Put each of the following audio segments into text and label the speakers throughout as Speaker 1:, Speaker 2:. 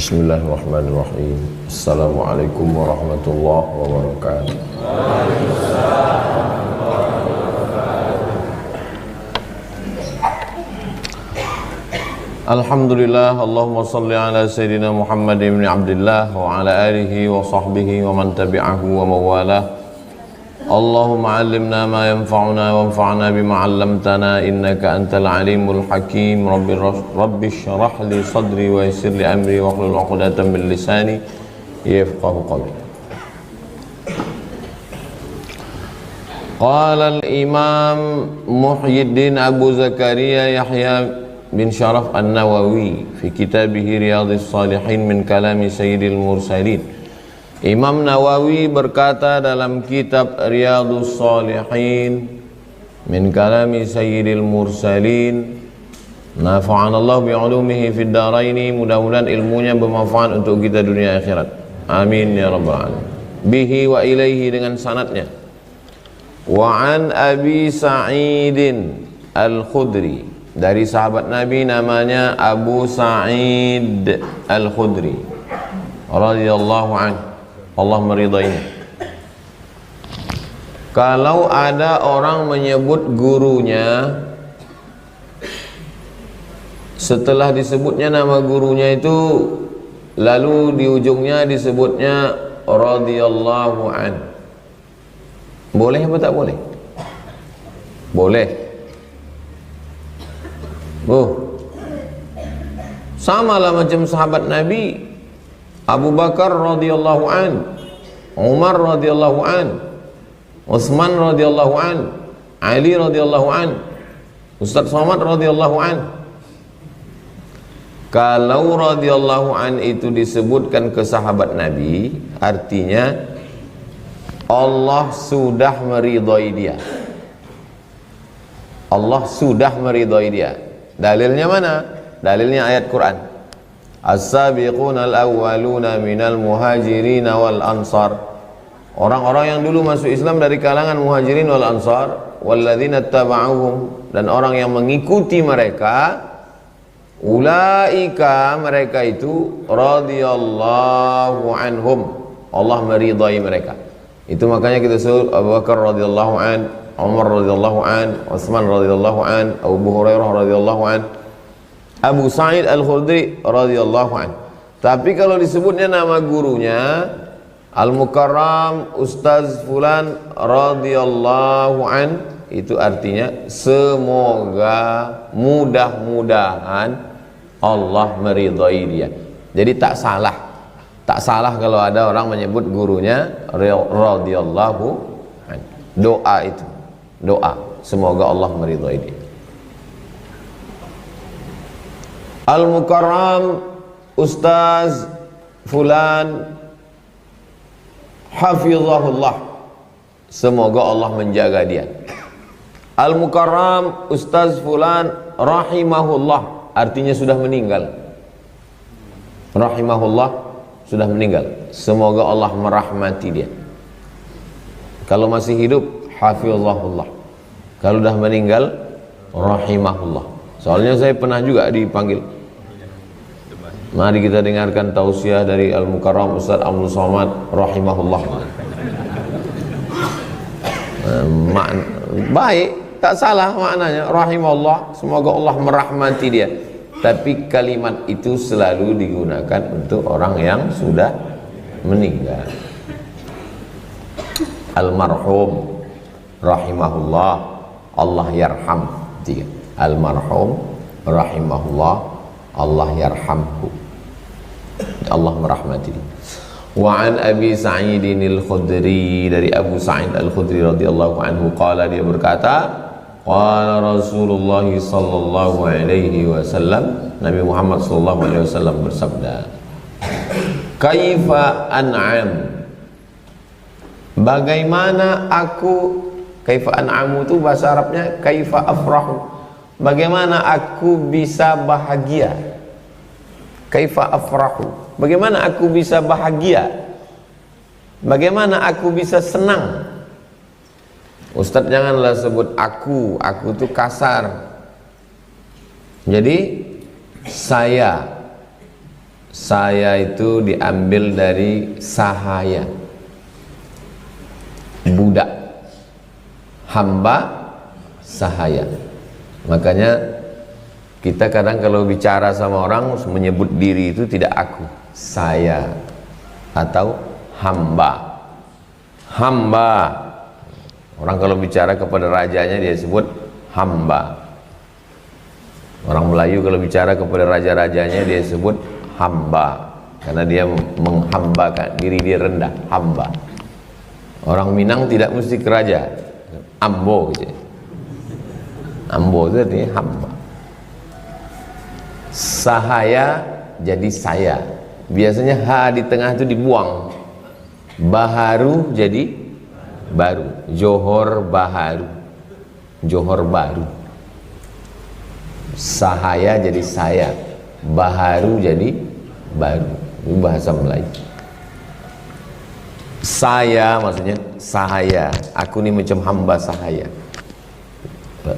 Speaker 1: Bismillahirrahmanirrahim. Assalamualaikum warahmatullahi wabarakatuh. Alhamdulillah, Allahumma salli ala Sayyidina Muhammad ibn Abdullah wa ala alihi wa sahbihi wa man tabi'ahu wa mawalah. Allahumma allimna ma yanfa'una wa anfa'na bima 'allamtana innaka antal alimul hakim. Rabbi shrah li sadri wa yassir li amri wa hlul 'uqdatam min lisani yafqahu qawli. Qala al-Imam Muhyiddin Abu Zakaria Yahya bin Sharaf An-Nawawi fi kitabih Riyadhus Shalihin min kalami Sayyidil Mursalin. Imam Nawawi berkata dalam kitab Riyadhus Shalihin min kalami Sayyidil Mursalin, nafa'anallahu bi'ulumihi fid dharaini, mudah-mudahan ilmunya bermanfaat untuk kita dunia akhirat, amin ya rabbal alamin. Bihi wa ilaihi, dengan sanadnya. Wa an Abi Sa'idin Al-Khudri, dari sahabat Nabi namanya Abu Sa'id Al-Khudri radhiyallahu anhu, Allah meridainya. Kalau ada orang menyebut gurunya, setelah disebutnya nama gurunya itu, lalu di ujungnya disebutnya radhiyallahu an, boleh apa tak boleh? Boleh. Sama lah macam sahabat Nabi Abu Bakar radhiyallahu an, Umar radhiyallahu an, Utsman radhiyallahu an, Ali radhiyallahu an, Ustaz Somad radhiyallahu an. Kalau radhiyallahu an itu disebutkan ke sahabat Nabi, artinya Allah sudah meridhai dia. Allah sudah meridhai dia. Dalilnya mana? Dalilnya ayat Quran. As-sabiquna al-awwaluna minal muhajirin wal ansar. Orang-orang yang dulu masuk Islam dari kalangan muhajirin wal ansar, walladzina taba'uhum, dan orang yang mengikuti mereka, ulaika, mereka itu, radhiyallahu anhum, Allah meridai mereka. Itu makanya kita sebut Abu Bakar radhiyallahu an, Umar radhiyallahu an, Utsman radhiyallahu an, Abu Hurairah radhiyallahu an, Abu Sa'id Al-Khudri radhiyallahu an. Tapi kalau disebutnya nama gurunya, Al-Mukarram Ustaz Fulan radhiyallahu an, itu artinya semoga, mudah-mudahan Allah meridhai dia. Jadi tak salah kalau ada orang menyebut gurunya radhiyallahu an. Doa itu, doa semoga Allah meridhai dia. Al-Mukarram Ustaz Fulan hafizahullah, semoga Allah menjaga dia. Al-Mukarram Ustaz Fulan rahimahullah, artinya sudah meninggal. Rahimahullah, sudah meninggal, semoga Allah merahmati dia. Kalau masih hidup hafizahullah, kalau sudah meninggal rahimahullah. Soalnya saya pernah juga dipanggil. Mari kita dengarkan tausiah dari Al-Mukarram Ustaz Abdul Somad rahimahullah. Baik, tak salah maknanya, rahimahullah, semoga Allah merahmati dia. Tapi kalimat itu selalu digunakan untuk orang yang sudah meninggal. Almarhum rahimahullah, Allah yarham dia. Almarhum rahimahullah, Allah yarhamhu, Allah merahmati. Wa an Abi Sa'idin Al-Khudri, dari Abu Sa'id Al-Khudri radhiyallahu anhu, qala, dia berkata, qala Rasulullah sallallahu alaihi wasallam, Nabi Muhammad sallallahu alaihi wasallam bersabda, kaifa an'am, bagaimana aku, kaifa an'amu itu bahasa Arabnya kaifa afrahu, bagaimana aku bisa bahagia. Kaifa afrahu, bagaimana aku bisa bahagia, bagaimana aku bisa senang. Ustadz janganlah sebut aku itu kasar. Jadi saya Saya itu diambil dari sahaya, budak, hamba sahaya. Makanya kita kadang kalau bicara sama orang menyebut diri itu tidak aku, saya, atau hamba. Hamba. Orang kalau bicara kepada rajanya dia sebut hamba. Orang Melayu kalau bicara kepada raja-rajanya dia sebut hamba, karena dia menghambakan diri, dia rendah, hamba. Orang Minang tidak mesti ke raja, ambo gitu. Ambo itu artinya hamba. Sahaya jadi saya. Biasanya ha di tengah itu dibuang. Baharu jadi baru. Johor baharu, Johor baru. Sahaya jadi saya, baharu jadi baru. Itu bahasa Melayu. Saya maksudnya sahaya, aku ini macam hamba sahaya,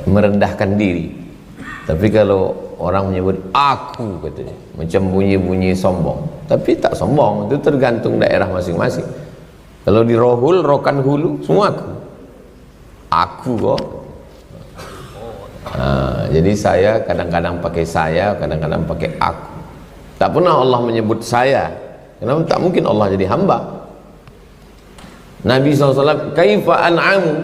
Speaker 1: merendahkan diri. Tapi kalau orang menyebut aku, katanya macam bunyi-bunyi sombong. Tapi tak sombong, itu tergantung daerah masing-masing. Kalau di Rohul, Rokan Hulu, semua aku kok. Nah, jadi saya kadang-kadang pakai saya, kadang-kadang pakai aku. Tak pernah Allah menyebut saya. Kenapa? Tak mungkin Allah jadi hamba. Nabi SAW, kaifa an'amu,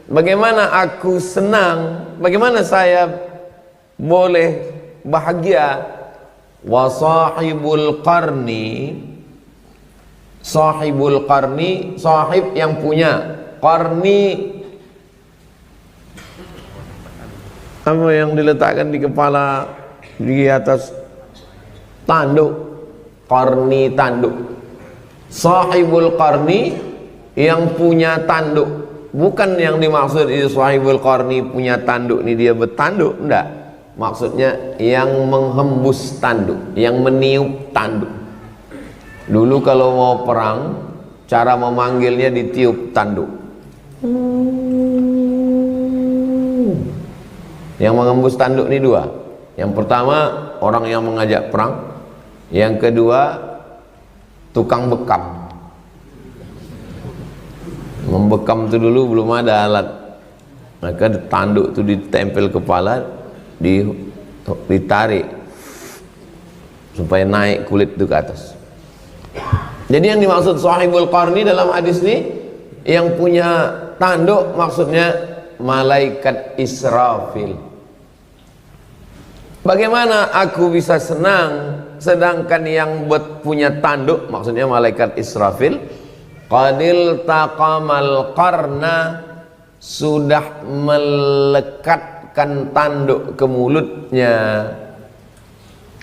Speaker 1: bagaimana aku senang, bagaimana saya boleh bahagia. Wa sahibul qarni, sahibul qarni, sahib yang punya, qarni apa yang diletakkan di kepala, di atas tanduk, qarni tanduk. Sahibul qarni yang punya tanduk, bukan yang dimaksud itu sahibul qarni punya tanduk ini dia bertanduk, enggak. Maksudnya yang menghembus tanduk, yang meniup tanduk. Dulu kalau mau perang, cara memanggilnya ditiup tanduk. Yang mengembus tanduk ini dua. Yang pertama orang yang mengajak perang, yang kedua tukang bekam. Membekam itu dulu belum ada alat, maka tanduk itu ditempel kepala, ditarik supaya naik kulit itu ke atas. Jadi yang dimaksud sahibul qarni dalam hadis ini yang punya tanduk, maksudnya malaikat Israfil. Bagaimana aku bisa senang sedangkan yang punya tanduk, maksudnya malaikat Israfil, qadil taqamal qarna, sudah melekatkan tanduk ke mulutnya,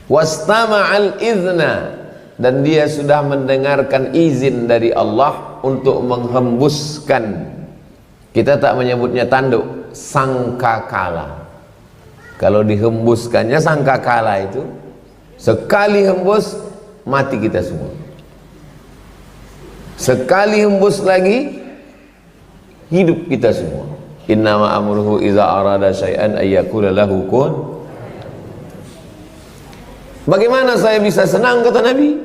Speaker 1: wastama'al izna, dan dia sudah mendengarkan izin dari Allah untuk menghembuskan. Kita tak menyebutnya tanduk, sangkakala. Kalau dihembuskannya sangkakala itu, sekali hembus mati kita semua. Sekali hembus lagi hidup kita semua. Innama amruhu iza arada syai'an ayyakula lahu kun. Bagaimana saya bisa senang, kata Nabi,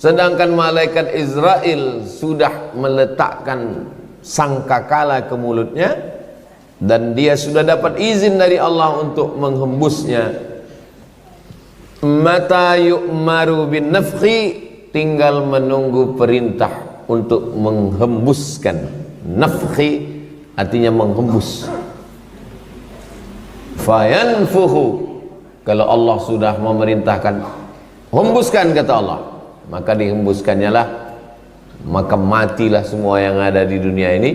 Speaker 1: sedangkan malaikat Israel sudah meletakkan sangkakala ke mulutnya dan dia sudah dapat izin dari Allah untuk menghembusnya. Mata yu'maru bin nafkhi, tinggal menunggu perintah untuk menghembuskan. Nafkhi artinya menghembus. Fayanfuhu, kalau Allah sudah memerintahkan hembuskan, kata Allah, maka dihembuskannya lah, maka matilah semua yang ada di dunia ini.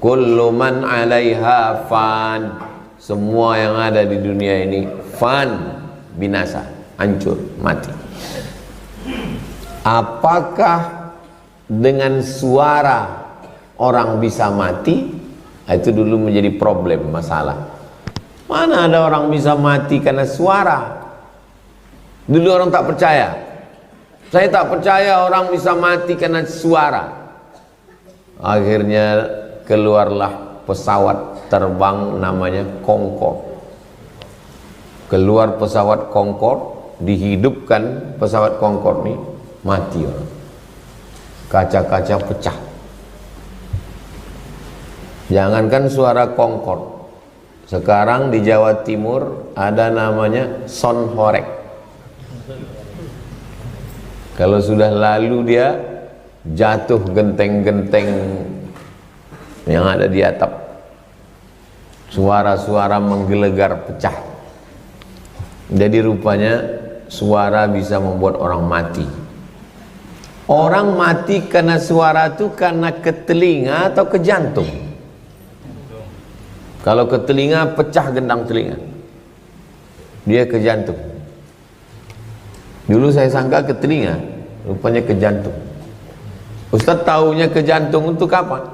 Speaker 1: Kullu man 'alaiha fan, semua yang ada di dunia ini fan, binasa, hancur, mati. Apakah dengan suara orang bisa mati? Itu dulu menjadi problem, masalah. Mana ada orang bisa mati karena suara? Dulu orang tak percaya. Saya tak percaya orang bisa mati karena suara. Akhirnya keluarlah pesawat terbang namanya Concorde. Keluar pesawat Concorde, dihidupkan pesawat Concorde nih, mati orang, kaca-kaca pecah. Jangankan suara Concorde, sekarang di Jawa Timur ada namanya sonhorek. Kalau sudah lalu dia jatuh genteng-genteng yang ada di atap, suara-suara menggelegar pecah. Jadi rupanya suara bisa membuat orang mati. Orang mati karena suara itu karena ke telinga atau ke jantung? Kalau ke telinga pecah gendang telinga, dia ke jantung. Dulu saya sangka ke telinga, rupanya ke jantung. Ustaz tahunya ke jantung untuk kapan?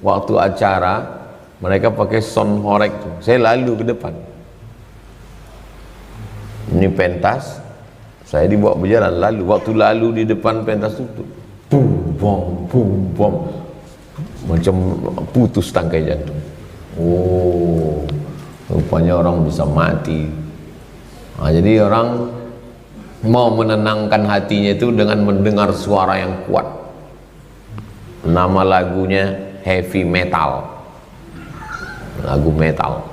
Speaker 1: Waktu acara mereka pakai sonhorek tuh. Saya lalu ke depan. Ini pentas, saya dibawa berjalan lalu. Waktu lalu di depan pentas itu, bum bom, macam putus tangkai jantung. Oh, rupanya orang bisa mati. Nah, jadi orang mau menenangkan hatinya itu dengan mendengar suara yang kuat. Nama lagunya heavy metal, lagu metal,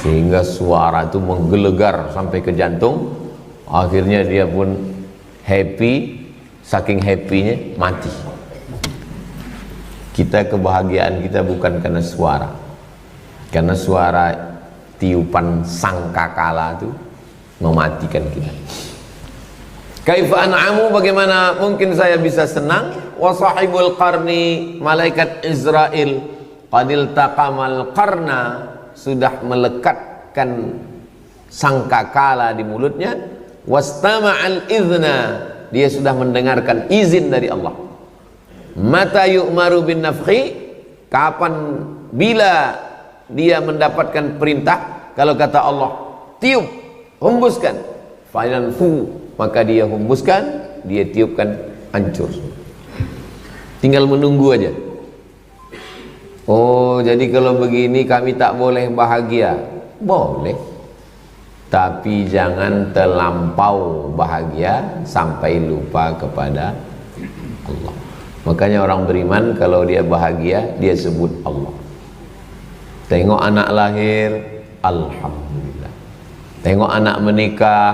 Speaker 1: sehingga suara itu menggelegar sampai ke jantung. Akhirnya dia pun happy, saking happynya mati. Kita, kebahagiaan kita bukan karena suara, karena suara tiupan sangkakala itu mematikan kita. Kaifa an'amu, bagaimana mungkin saya bisa senang? Wa sahibul qarni, malaikat Israel, qadil taqamal qarna, sudah melekatkan sangkakala di mulutnya. Wastama'al idhna, dia sudah mendengarkan izin dari Allah. Mata yu'maru bin nafkhi, kapan, bila dia mendapatkan perintah, kalau kata Allah tiup, hembuskan, fayanfu, maka dia hembuskan, dia tiupkan, hancur. Tinggal menunggu aja. Oh, jadi kalau begini kami tak boleh bahagia? Boleh, tapi jangan terlampau bahagia sampai lupa kepada Allah. Makanya orang beriman kalau dia bahagia, dia sebut Allah. Tengok anak lahir, alhamdulillah. Tengok anak menikah,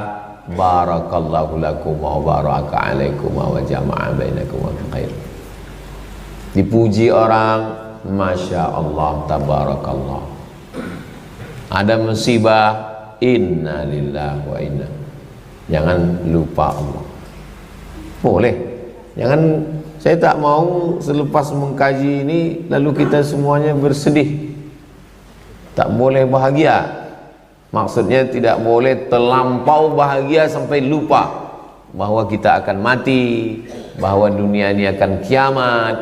Speaker 1: barakallahu lakum wa baraka alaikum wa jama'a bainakum wa khair. Dipuji orang, masya Allah, tabarakallah. Ada musibah, inna lillahi wa inna. Jangan lupa Allah. Boleh. Jangan, saya tak mau selepas mengkaji ini lalu kita semuanya bersedih. Tak boleh bahagia. Maksudnya tidak boleh terlampau bahagia sampai lupa bahwa kita akan mati, bahwa dunia ini akan kiamat,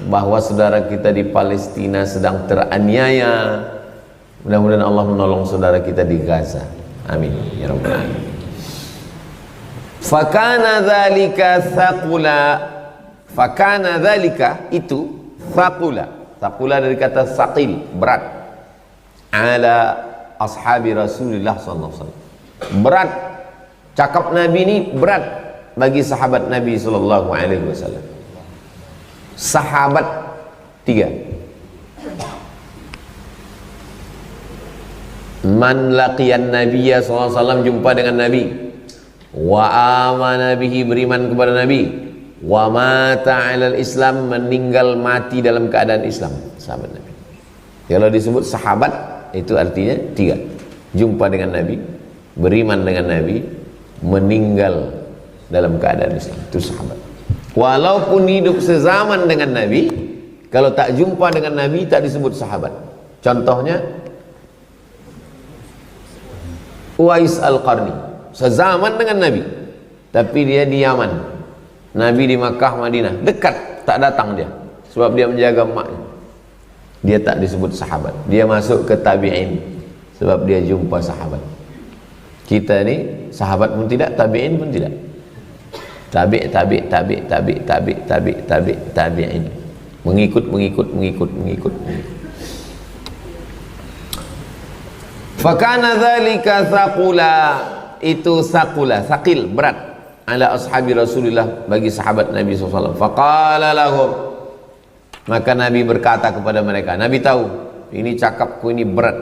Speaker 1: bahwa saudara kita di Palestina sedang teraniaya. Mudah-mudahan Allah menolong saudara kita di Gaza. Amin ya rabbal alamin. Fakana dzalika thaqula, fakana dzalika itu thaqula. Thaqula dari kata saqil, berat. Ala ashabi Rasulullah sallallahu alaihi wasallam. Berat. Cakap Nabi ini berat bagi sahabat Nabi sallallahu alaihi wasallam. Sahabat 3. Man laqiyan nabiyya sallallahu alaihi wasallam, jumpa dengan Nabi, wa amana bihi, beriman kepada Nabi, wa mata 'alal Islam, meninggal mati dalam keadaan Islam. Sahabat Nabi. Kalau disebut sahabat itu artinya 3. Jumpa dengan Nabi, beriman dengan Nabi, meninggal dalam keadaan Islam, itu sahabat. Walaupun hidup sezaman dengan Nabi, kalau tak jumpa dengan Nabi tak disebut sahabat. Contohnya Uwais Al-Qarni, sezaman dengan Nabi, tapi dia di Yaman, Nabi di Makkah, Madinah, dekat, tak datang dia, sebab dia menjaga emaknya. Dia tak disebut sahabat. Dia masuk ke tabi'in, sebab dia jumpa sahabat. Kita ni sahabat pun tidak, tabi'in pun tidak. Tabi'in. Mengikut. Fakana dzalika thaqula, itu sakil berat ala ashabi Rasulillah, bagi sahabat Nabi SAW. Faqala lahum, maka Nabi berkata kepada mereka, Nabi tahu ini cakapku ini berat.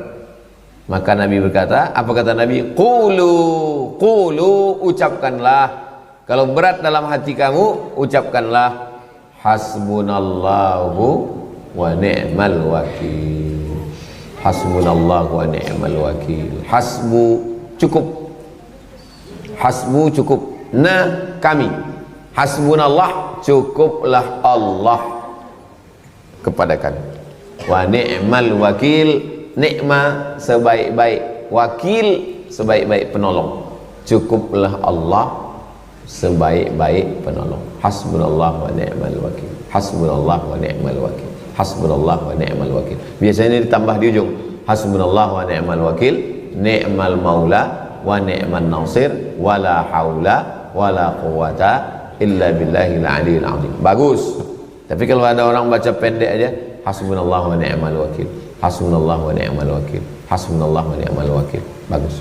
Speaker 1: Maka Nabi berkata, apa kata Nabi? Qulu, ucapkanlah. Kalau berat dalam hati kamu, ucapkanlah hasbunallahu wa ni'mal wakil. Hasbunallahu wa ni'mal wakil. Hasbu cukup. Hasbu cukup. Nah, kami. Hasbunallah, cukuplah Allah kepada kami. Wa ni'mal wakil, nikma sebaik-baik wakil, sebaik-baik penolong. Cukuplah Allah sebaik-baik penolong. Hasbunallah wa ni'mal wakil. Hasbunallah wa ni'mal wakil. Hasbunallah wa ni'mal wakil. Biasanya ditambah di ujung. Hasbunallah wa ni'mal wakil, ni'mal maula wa ni'mal nasir, wala haula wala quwata illa billahil aliyil azim. Bagus. Tapi kalau ada orang baca pendek aja, hasbunallah wa ni'mal wakil, hasbunallah wa ni'mal wakil, hasbunallah wa ni'mal wakil. Bagus.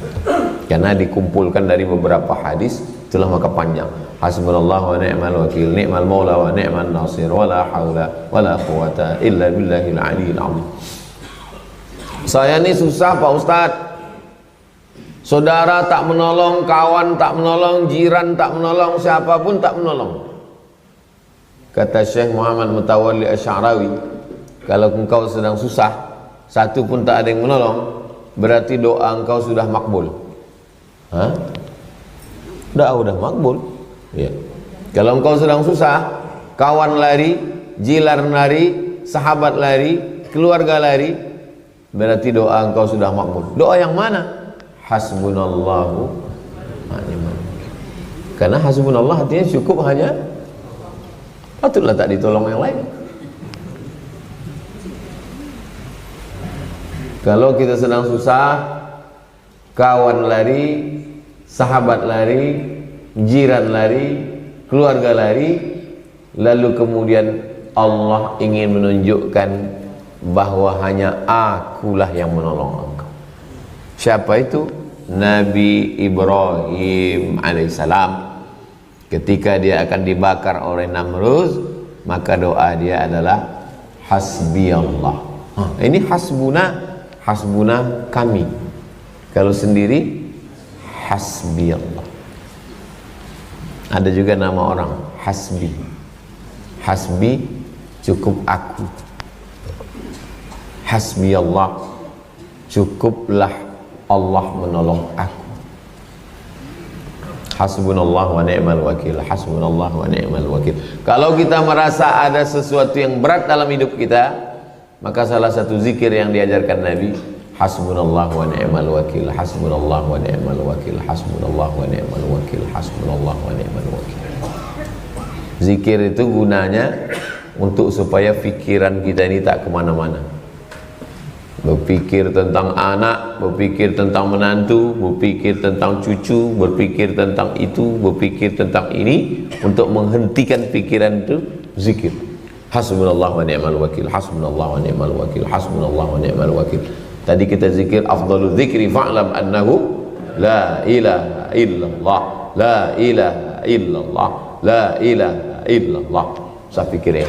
Speaker 1: Karena dikumpulkan dari beberapa hadis, itulah maka panjang. Hasbunallah wa ni'mal wakil, ni'mal maula wa ni'mal nasir, wala haula wala quwata illa billahil aliyil azim. Saya ini susah Pak Ustaz. Saudara tak menolong, kawan tak menolong, jiran tak menolong, siapapun tak menolong. Kata Syekh Muhammad Mutawalli Asy'arawi, kalau engkau sedang susah, satu pun tak ada yang menolong, berarti doa engkau sudah makbul. Hah? Doa sudah makbul. Ya. Kalau engkau sedang susah, kawan lari, jiran lari, sahabat lari, keluarga lari, berarti doa engkau sudah makbul. Doa yang mana? Hasbunallahu wa ni'mal wakil. Karena hasbunallah artinya cukup hanya, patutlah tak ditolong yang lain. Kalau kita sedang susah, kawan lari, sahabat lari, jiran lari, keluarga lari, lalu kemudian Allah ingin menunjukkan bahwa hanya akulah yang menolong engkau. Siapa itu? Nabi Ibrahim alaihissalam. Ketika dia akan dibakar oleh Namrud, maka doa dia adalah hasbi Allah. Ini hasbuna kami. Kalau sendiri hasbi Allah. Ada juga nama orang hasbi. Hasbi cukup aku. Hasbi Allah, cukuplah Allah menolong aku. Hasbunallah wa ni'mal wakil, hasbunallah wa ni'mal wakil. Kalau kita merasa ada sesuatu yang berat dalam hidup kita, maka salah satu zikir yang diajarkan Nabi, hasbunallah wa ni'mal wakil, hasbunallah wa ni'mal wakil, hasbunallah wa ni'mal wakil, hasbunallah wa ni'mal wakil. Zikir itu gunanya untuk supaya pikiran kita ini tak kemana-mana. Berpikir tentang anak, berpikir tentang menantu, berpikir tentang cucu, berpikir tentang itu, berpikir tentang ini. Untuk menghentikan pikiran itu, zikir. Hasbunallah wa ni'mal wakil, hasbunallah wa ni'mal wakil, hasbunallah wa ni'mal wakil. Tadi kita zikir afdalul zikri fa'lam annahu la ilaha illallah, la ilaha illallah, la ilaha illallah. Saya pikir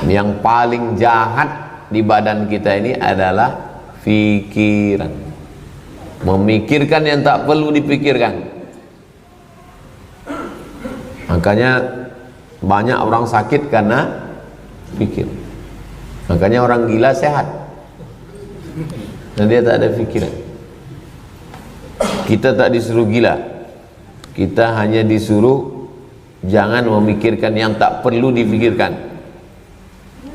Speaker 1: yang paling jahat di badan kita ini adalah pikiran. Memikirkan yang tak perlu dipikirkan. Makanya banyak orang sakit karena pikir. Makanya orang gila sehat, dan dia tak ada pikiran. Kita tak disuruh gila, kita hanya disuruh jangan memikirkan yang tak perlu dipikirkan.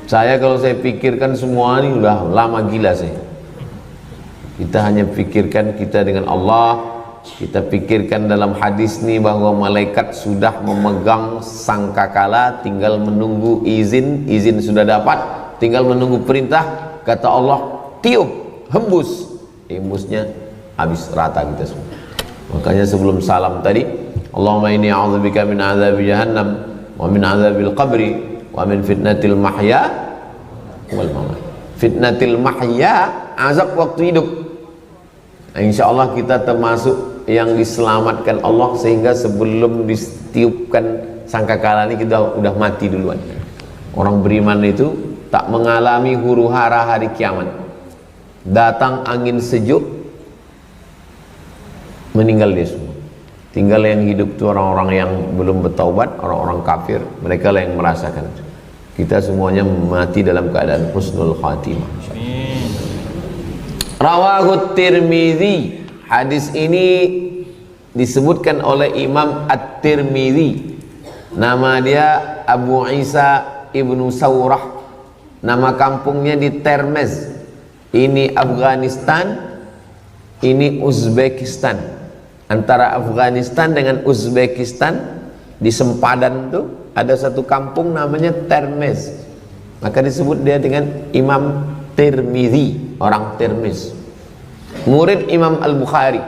Speaker 1: Saya kalau saya pikirkan semua ini udah lama gila saya. Kita hanya pikirkan kita dengan Allah. Kita pikirkan dalam hadis ini bahwa malaikat sudah memegang sangkakala, tinggal menunggu izin. Izin sudah dapat, tinggal menunggu perintah. Kata Allah, tiup, hembus. Hembusnya habis rata kita semua. Makanya sebelum salam tadi, Allahumma inni a'udzubika min azabi jahannam wa min azabil qabri wa min fitnatil mahya wal mamat. Fitnatil mahya, azab waktu hidup. Insya Allah kita termasuk yang diselamatkan Allah, sehingga sebelum ditiupkan sangkakala ini kita udah mati duluan. Orang beriman itu tak mengalami huru hara hari kiamat. Datang angin sejuk, meninggal dia semua. Tinggal yang hidup itu orang-orang yang belum bertaubat, orang-orang kafir, mereka lah yang merasakan. Kita semuanya mati dalam keadaan husnul khatimah. Rawahu Tirmidzi. Hadis ini disebutkan oleh Imam At-Tirmidzi. Nama dia Abu Isa Ibnu Saurah. Nama kampungnya di Termez. Ini Afghanistan, ini Uzbekistan. Antara Afghanistan dengan Uzbekistan di sempadan tuh ada satu kampung namanya Termez. Maka disebut dia dengan Imam Tirmidzi, orang Termez. Murid Imam Al-Bukhari.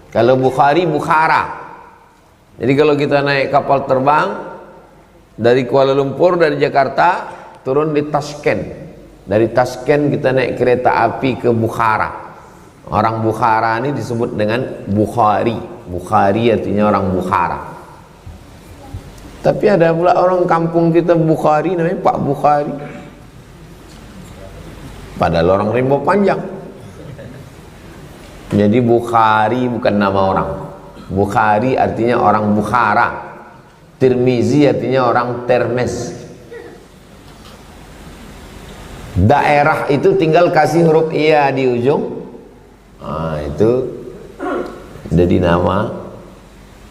Speaker 1: Kalau Bukhari, Bukhara. Jadi kalau kita naik kapal terbang dari Kuala Lumpur, dari Jakarta, turun di Tashkent. Dari Tashkent kita naik kereta api ke Bukhara. Orang Bukhara ini disebut dengan Bukhari. Bukhari artinya orang Bukhara. Tapi ada pula orang kampung kita Bukhari, namanya Pak Bukhari. Padahal orang rimba panjang. Jadi Bukhari bukan nama orang. Bukhari artinya orang Bukhara. Tirmizi artinya orang Termez. Daerah itu tinggal kasih huruf iya di ujung. Nah, itu jadi nama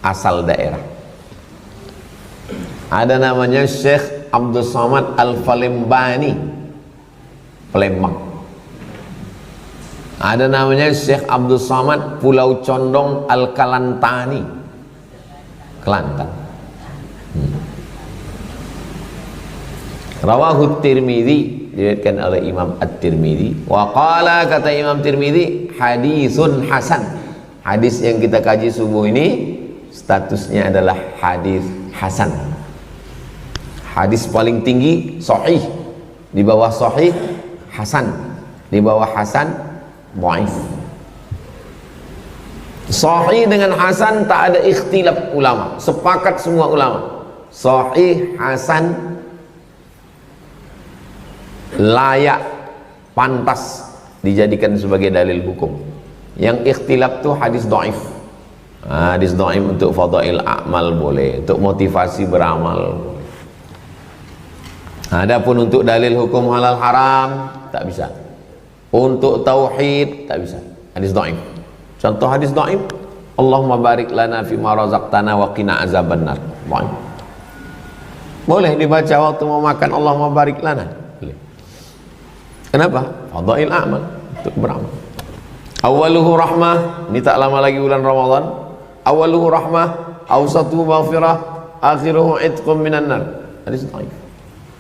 Speaker 1: asal daerah. Ada namanya Syekh Abdul Somad Al-Falembani, Palembang. Ada namanya Syekh Abdul Somad Pulau Condong Al-Kalantani, Kelantan. Rawahu Tirmidzi, diriwayatkan oleh Imam At-Tirmidzi. Wa qala, kata Imam Tirmidzi, hadisun hasan. Hadis yang kita kaji subuh ini statusnya adalah hadis hasan. Hadis paling tinggi sahih, di bawah sahih hasan, di bawah hasan dhaif. Sahih dengan hasan tak ada ikhtilaf ulama, sepakat semua ulama. Sahih, hasan, layak, pantas dijadikan sebagai dalil hukum. Yang ikhtilaf tuh hadis dhaif. Hadis dhaif untuk fadail amal boleh, untuk motivasi beramal boleh. Adapun untuk dalil hukum halal haram tak bisa. Untuk tauhid tak bisa. Hadis dhaif. Contoh hadis dhaif, Allahumma barik lana fima razaqtana wa qina azabannar. Dhaif. Boleh dibaca waktu mau makan, Allahumma barik lana. Kenapa? Fadail amal, untuk beramal. Awaluhu rahmah, ini tak lama lagi bulan Ramadan. Awaluhu rahmah, awsatuhu maghfirah, akhiruhu itqum minan nar. Hadis dhaif.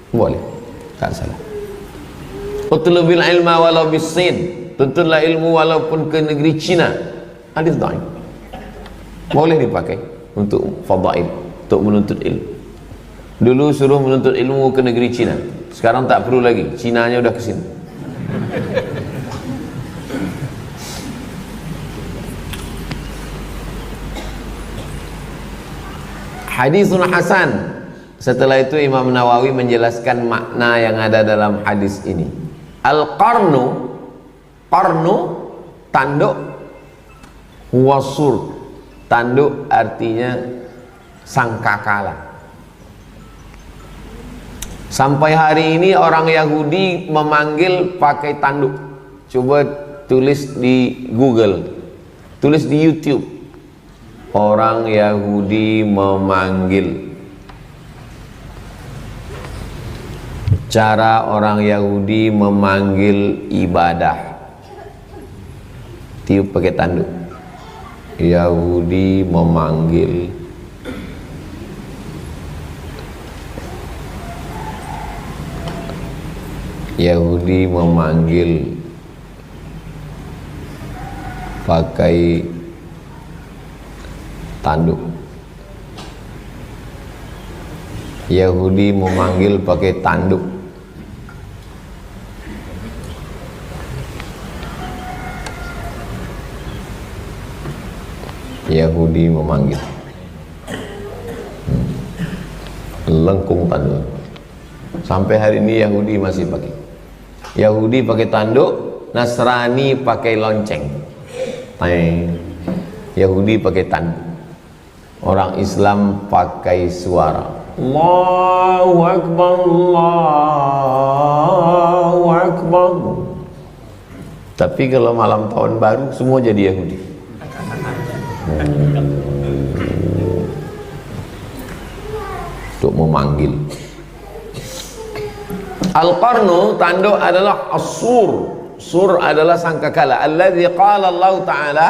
Speaker 1: Boleh, tak salah. Utlubil ilma walau bisin, tuntutlah ilmu walaupun ke negeri Cina. Hadis dhaif. Boleh dipakai untuk fadail, untuk menuntut ilmu. Dulu suruh menuntut ilmu ke negeri Cina, sekarang tak perlu lagi, Cinanya udah kesini. Hadisun hasan. Setelah itu Imam Nawawi menjelaskan makna yang ada dalam hadis ini. Al-qarnu, qarnu tanduk, wasur, tanduk artinya sangkakala. Sampai hari ini orang Yahudi memanggil pakai tanduk. Coba tulis di Google, tulis di YouTube. Orang Yahudi memanggil. Cara orang Yahudi memanggil ibadah, tiup pakai tanduk. Yahudi memanggil. Yahudi memanggil pakai tanduk. Yahudi memanggil pakai tanduk. Yahudi memanggil. Lengkung tanduk. Sampai hari ini Yahudi masih pakai. Yahudi pakai tanduk, Nasrani pakai lonceng. Yahudi pakai tanduk. Orang Islam pakai suara. Allahu Akbar, Allahu Akbar. Tapi kalau malam tahun baru semua jadi Yahudi. Untuk memanggil. Al-qarnu tanduk adalah as-sur. Sur adalah sangkakala. Alladzi qala Allah Ta'ala,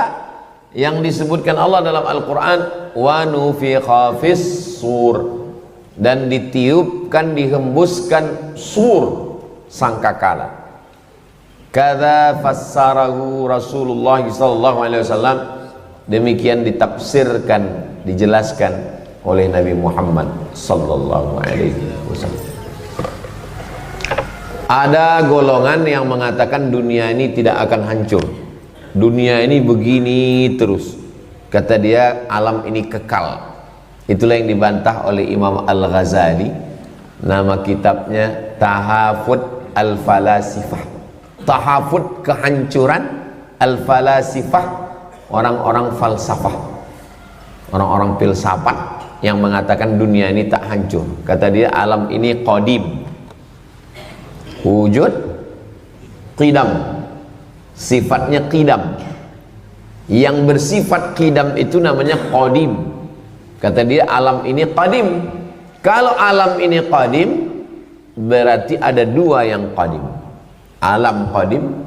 Speaker 1: yang disebutkan Allah dalam Al-Quran, wa nufikha fis sur, dan ditiupkan, dihembuskan sur, sangkakala. Kadza fassarahu Rasulullah sallallahu alaihi wasallam, demikian ditafsirkan, dijelaskan oleh Nabi Muhammad sallallahu alaihi wasallam. Ada golongan yang mengatakan dunia ini tidak akan hancur, dunia ini begini terus. Kata dia, alam ini kekal. Itulah yang dibantah oleh Imam Al-Ghazali. Nama kitabnya Tahafut Al-Falasifah. Tahafut kehancuran, Al-Falasifah orang-orang falsafah, orang-orang filsafat yang mengatakan dunia ini tak hancur. Kata dia, alam ini qadim, wujud qidam, sifatnya qidam. Yang bersifat qidam itu namanya qadim. Kata dia, alam ini qadim. Kalau alam ini qadim, berarti ada dua yang qadim. Alam qadim,